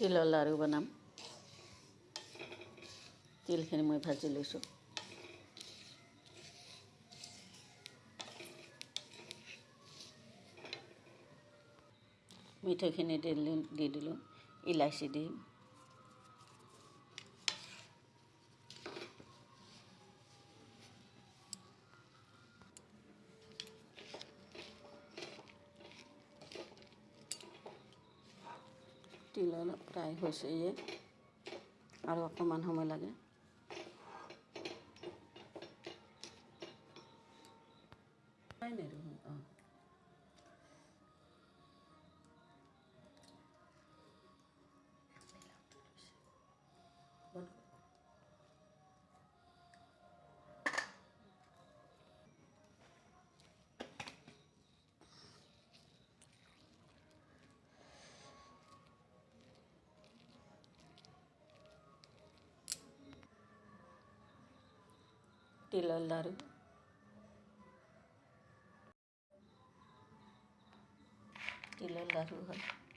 তিলৰ লাড়ু বনাম। তিলখিনি মই ভাজি লৈছোঁ। মিঠৈখিনি দি দিলোঁ, ইলাচি দিম। তিল অলপ ফ্ৰাই হৈছেয়ে, আৰু অকণমান সময় লাগে। তিলৰ লাড়ু, হয়।